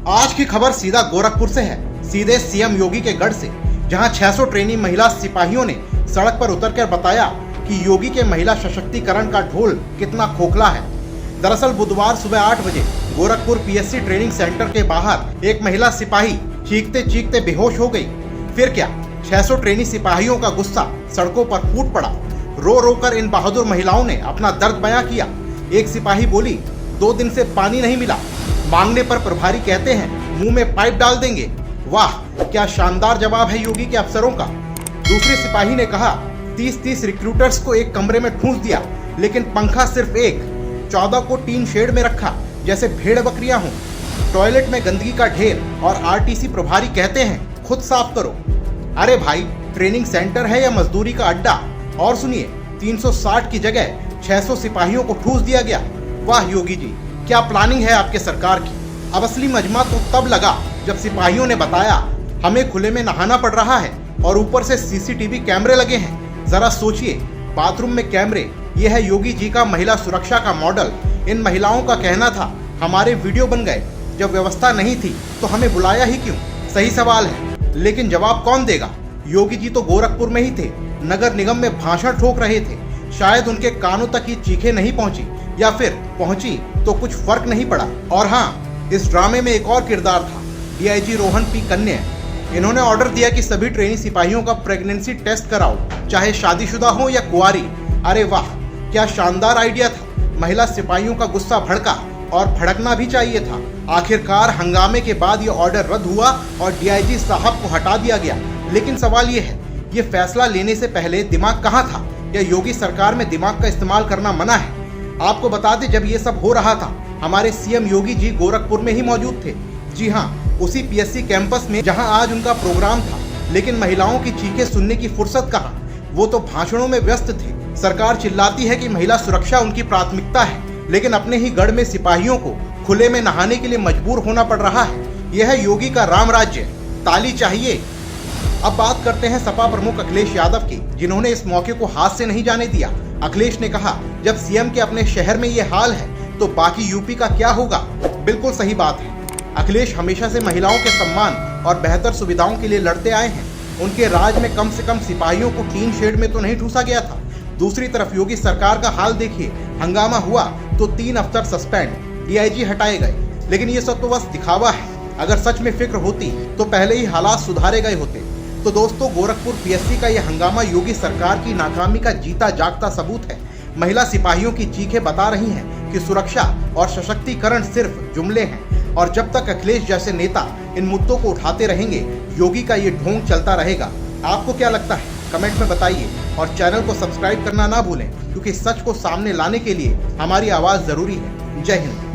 आज की खबर सीधा गोरखपुर से है, सीधे सीएम योगी के गढ़ से, जहां 600 ट्रेनी महिला सिपाहियों ने सड़क पर उतरकर बताया कि योगी के महिला सशक्तिकरण का ढोल कितना खोखला है। दरअसल बुधवार सुबह 8 बजे गोरखपुर पीएससी ट्रेनिंग सेंटर के बाहर एक महिला सिपाही चीखते चीखते बेहोश हो गई। फिर क्या, 600 ट्रेनी सिपाहियों का गुस्सा सड़कों पर फूट पड़ा। रो रो कर इन बहादुर महिलाओं ने अपना दर्द बयां किया। एक सिपाही बोली, 2 दिन से पानी नहीं मिला, मांगने पर प्रभारी कहते हैं मुंह में पाइप डाल देंगे। वाह, क्या शानदार जवाब है योगी के अफसरों का। दूसरे सिपाही ने कहा, 30-30 रिक्रूटर्स को एक कमरे में ठूंस दिया, लेकिन पंखा सिर्फ एक, 14 को टीन शेड में रखा जैसे भेड़ बकरियां हों। टॉयलेट में गंदगी का ढेर और आरटीसी प्रभारी कहते हैं खुद साफ करो। अरे भाई, ट्रेनिंग सेंटर है या मजदूरी का अड्डा। और सुनिए, 360 की जगह 600 सिपाहियों को ठूस दिया गया। वाह योगी जी, क्या प्लानिंग है आपके सरकार की। अब असली मजमा तो तब लगा जब सिपाहियों ने बताया हमें खुले में नहाना पड़ रहा है और ऊपर से सीसीटीवी कैमरे लगे हैं। जरा सोचिए, बाथरूम में कैमरे, यह है योगी जी का महिला सुरक्षा का मॉडल। इन महिलाओं का कहना था हमारे वीडियो बन गए, जब व्यवस्था नहीं थी तो हमें बुलाया ही क्यों। सही सवाल है, लेकिन जवाब कौन देगा। योगी जी तो गोरखपुर में ही थे, नगर निगम में भाषण ठोक रहे थे। शायद उनके कानों तक ये चीखें नहीं पहुंची, या फिर पहुंची तो कुछ फर्क नहीं पड़ा। और हाँ, इस ड्रामे में एक और किरदार था, डीआईजी रोहन पी कन्या। इन्होंने ऑर्डर दिया कि सभी ट्रेनी सिपाहियों का प्रेगनेंसी टेस्ट कराओ, चाहे शादीशुदा हो या कुंवारी। अरे वाह, क्या शानदार आइडिया था। महिला सिपाहियों का गुस्सा भड़का, और भड़कना भी चाहिए था। आखिरकार हंगामे के बाद ये ऑर्डर रद्द हुआ और डीआईजी साहब को हटा दिया गया। लेकिन सवाल ये है, ये फैसला लेने से पहले दिमाग कहाँ था? या योगी सरकार में दिमाग का इस्तेमाल करना मना है? आपको बता दें, जब ये सब हो रहा था हमारे सीएम योगी जी गोरखपुर में ही मौजूद थे। जी हाँ, उसी पीएससी कैंपस में जहां आज उनका प्रोग्राम था। लेकिन महिलाओं की चीखें सुनने की फुर्सत कहाँ, वो तो भाषणों में व्यस्त थे। सरकार चिल्लाती है कि महिला सुरक्षा उनकी प्राथमिकता है, लेकिन अपने ही गढ़ में सिपाहियों को खुले में नहाने के लिए मजबूर होना पड़ रहा है। यह है योगी का राम राज्य, ताली चाहिए। अब बात करते हैं सपा प्रमुख अखिलेश यादव की, जिन्होंने इस मौके को हाथ से नहीं जाने दिया। अखिलेश ने कहा, जब सीएम के अपने शहर में ये हाल है तो बाकी यूपी का क्या होगा। बिल्कुल सही बात है। अखिलेश हमेशा से महिलाओं के सम्मान और बेहतर सुविधाओं के लिए लड़ते आए हैं। उनके राज में कम से कम सिपाहियों को टीन शेड में तो नहीं ठूसा गया था। दूसरी तरफ योगी सरकार का हाल देखिए, हंगामा हुआ तो 3 अफसर सस्पेंड, डीआईजी हटाए गए। लेकिन ये सब तो बस दिखावा है। अगर सच में फिक्र होती तो पहले ही हालात सुधारे गए होते। तो दोस्तों, गोरखपुर पीएससी का यह हंगामा योगी सरकार की नाकामी का जीता जागता सबूत है। महिला सिपाहियों की चीखें बता रही हैं कि सुरक्षा और सशक्तिकरण सिर्फ जुमले हैं, और जब तक अखिलेश जैसे नेता इन मुद्दों को उठाते रहेंगे, योगी का ये ढोंग चलता रहेगा। आपको क्या लगता है, कमेंट में बताइए, और चैनल को सब्सक्राइब करना ना भूलें, क्योंकि सच को सामने लाने के लिए हमारी आवाज़ जरूरी है। जय हिंद।